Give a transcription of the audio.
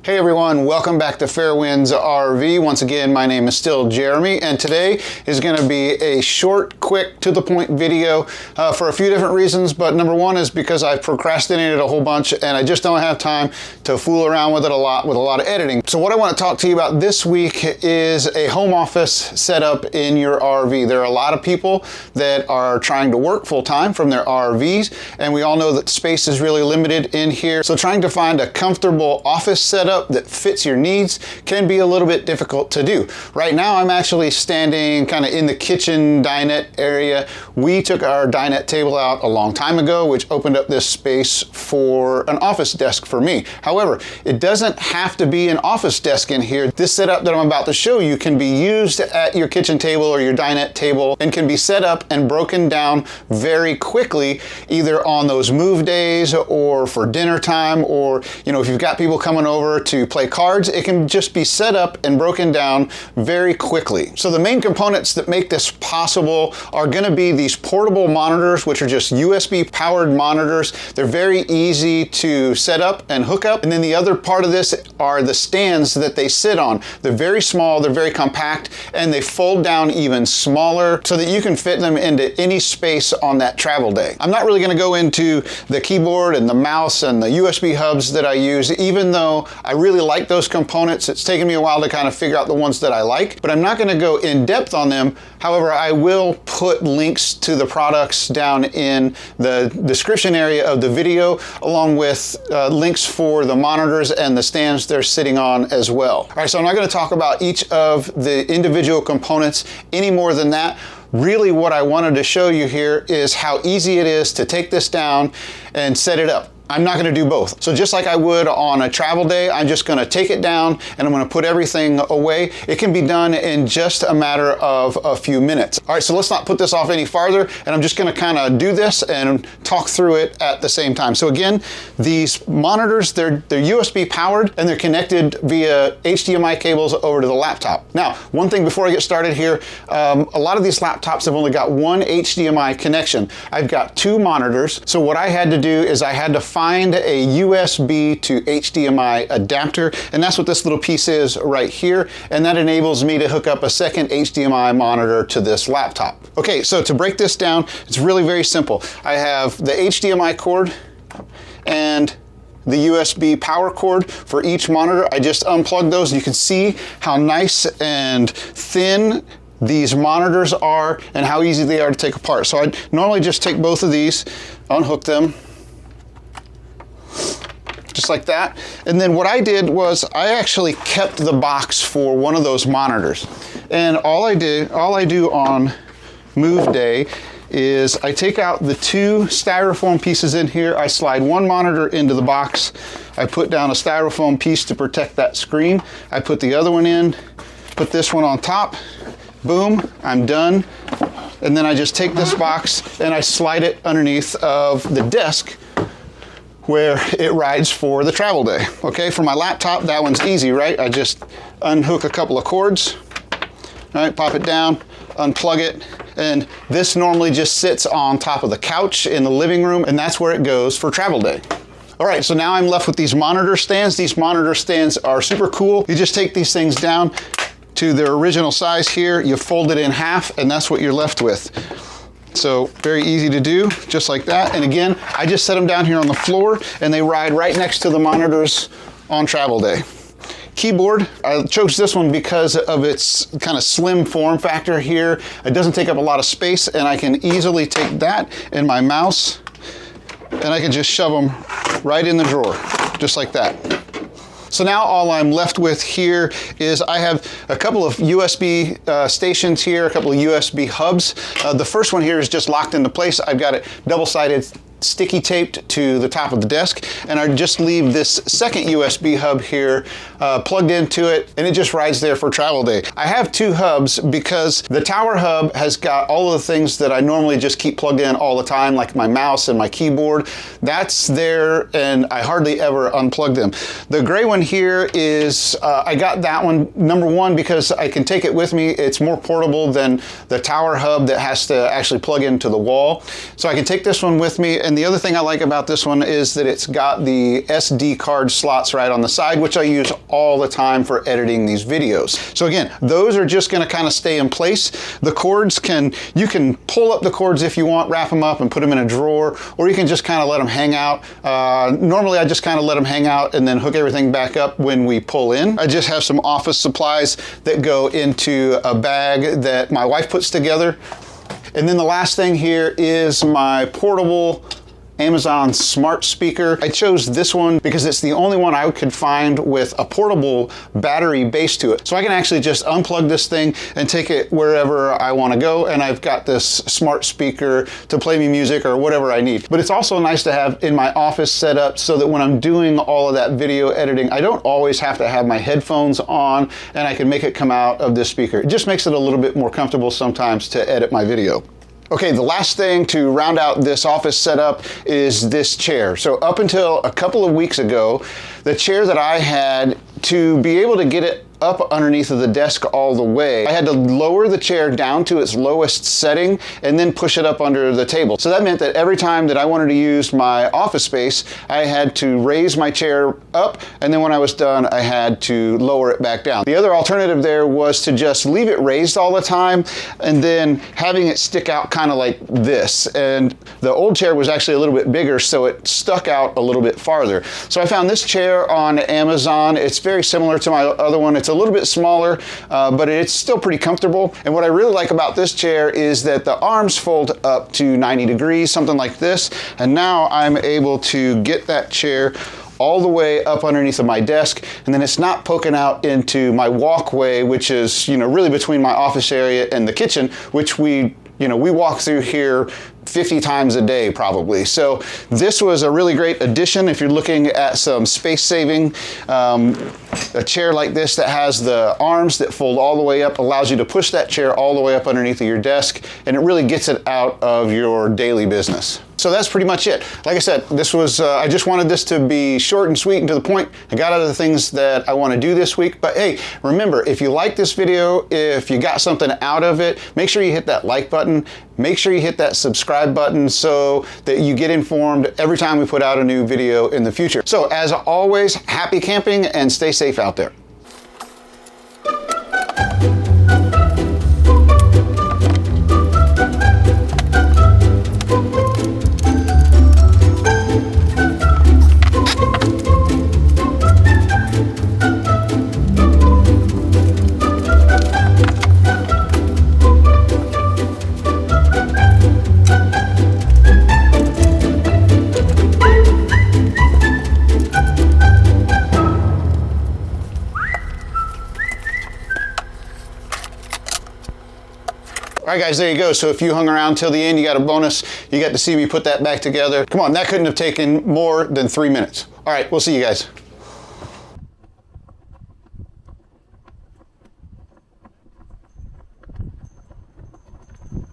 Hey everyone, welcome back to Fairwinds RV. Once again, my name is still Jeremy, and today is going to be a short, quick, to the point video for a few different reasons. But number one is because I've procrastinated a whole bunch and I just don't have time to fool around with it a lot of editing. So what I want to talk to you about this week is a home office setup in your RV. There are a lot of people that are trying to work full time from their RVs, and we all know that space is really limited in here. So trying to find a comfortable office setup that fits your needs can be a little bit difficult to do. Right now I'm actually standing kind of in the kitchen dinette area. We took our dinette table out a long time ago, which opened up this space for an office desk for me. However, it doesn't have to be an office desk in here. This setup that I'm about to show you can be used at your kitchen table or your dinette table and can be set up and broken down very quickly, either on those move days or for dinner time, or if you've got people coming over to play cards, it can just be set up and broken down very quickly. So the main components that make this possible are going to be these portable monitors, which are just USB powered monitors. They're very easy to set up and hook up. And then the other part of this are the stands that they sit on. They're very small, they're very compact, and they fold down even smaller so that you can fit them into any space on that travel day. I'm not really going to go into the keyboard and the mouse and the USB hubs that I use, even though I really like those components. It's taken me a while to kind of figure out the ones that I like, but I'm not going to go in depth on them. However, I will put links to the products down in the description area of the video, along with links for the monitors and the stands they're sitting on as well. All right, so I'm not going to talk about each of the individual components any more than that. Really, what I wanted to show you here is how easy it is to take this down and set it up. I'm not going to do both. So just like I would on a travel day, I'm just going to take it down and I'm going to put everything away. It can be done in just a matter of a few minutes. All right, so let's not put this off any farther, and I'm just going to kind of do this and talk through it at the same time. So again, these monitors, they're USB powered and they're connected via HDMI cables over to the laptop. Now, one thing before I get started here, a lot of these laptops have only got one HDMI connection. I've got two monitors. So what I had to do is I had to find a USB to HDMI adapter, and that's what this little piece is right here, and that enables me to hook up a second HDMI monitor to this laptop. Okay, so to break this down, it's really very simple. I have the HDMI cord and the USB power cord for each monitor. I just unplugged those. You can see how nice and thin these monitors are and how easy they are to take apart. So I normally just take both of these, unhook them, just like that. And then what I did was I actually kept the box for one of those monitors. And all I do on move day is I take out the two styrofoam pieces in here. I slide one monitor into the box. I put down a styrofoam piece to protect that screen. I put the other one in, put this one on top. Boom, I'm done. And then I just take this box and I slide it underneath of the desk where it rides for the travel day. Okay, for my laptop, that one's easy, right? I just unhook a couple of cords, all right, pop it down, unplug it, and this normally just sits on top of the couch in the living room, and that's where it goes for travel day. All right, so now I'm left with these monitor stands. These monitor stands are super cool. You just take these things down to their original size here, you fold it in half, and that's what you're left with. So very easy to do, just like that. And again, I just set them down here on the floor and they ride right next to the monitors on travel day. Keyboard, I chose this one because of its kind of slim form factor here. It doesn't take up a lot of space, and I can easily take that and my mouse and I can just shove them right in the drawer, just like that. So now all I'm left with here is I have a couple of USB stations here, a couple of USB hubs. The first one here is just locked into place. I've got it double-sided sticky taped to the top of the desk, and I just leave this second USB hub here plugged into it, and it just rides there for travel day. I have two hubs because the tower hub has got all of the things that I normally just keep plugged in all the time, like my mouse and my keyboard. That's there, and I hardly ever unplug them. The gray one here is, I got that one, number one, because I can take it with me. It's more portable than the tower hub that has to actually plug into the wall. So I can take this one with me, And the other thing I like about this one is that it's got the SD card slots right on the side, which I use all the time for editing these videos. So again, those are just going to kind of stay in place. The cords you can pull up the cords if you want, wrap them up and put them in a drawer, or you can just kind of let them hang out. Normally I just kind of let them hang out and then hook everything back up when we pull in. I just have some office supplies that go into a bag that my wife puts together. And then the last thing here is my portable Amazon smart speaker. I chose this one because it's the only one I could find with a portable battery base to it. So I can actually just unplug this thing and take it wherever I want to go, and I've got this smart speaker to play me music or whatever I need. But it's also nice to have in my office set up so that when I'm doing all of that video editing, I don't always have to have my headphones on, and I can make it come out of this speaker. It just makes it a little bit more comfortable sometimes to edit my video. Okay, the last thing to round out this office setup is this chair. So up until a couple of weeks ago, the chair that I had, to be able to get it up underneath of the desk all the way, I had to lower the chair down to its lowest setting and then push it up under the table. So that meant that every time that I wanted to use my office space, I had to raise my chair up, and then when I was done, I had to lower it back down. The other alternative there was to just leave it raised all the time and then having it stick out kind of like this. And the old chair was actually a little bit bigger, so it stuck out a little bit farther. So I found this chair on Amazon. It's very similar to my other one. It's a little bit smaller, but it's still pretty comfortable. And what I really like about this chair is that the arms fold up to 90 degrees, something like this. And now I'm able to get that chair all the way up underneath of my desk, and then it's not poking out into my walkway, which is, really between my office area and the kitchen, which we walk through here 50 times a day probably. So this was a really great addition if you're looking at some space saving. A chair like this that has the arms that fold all the way up allows you to push that chair all the way up underneath of your desk, and it really gets it out of your daily business. So that's pretty much it. Like I said, this was, I just wanted this to be short and sweet and to the point. I got out of the things that I want to do this week. But hey, remember, if you like this video, if you got something out of it, make sure you hit that like button. Make sure you hit that subscribe button so that you get informed every time we put out a new video in the future. So as always, happy camping and stay safe out there. All right, guys, there you go. So if you hung around till the end, you got a bonus. You got to see me put that back together. Come on, that couldn't have taken more than 3 minutes. All right, we'll see you guys.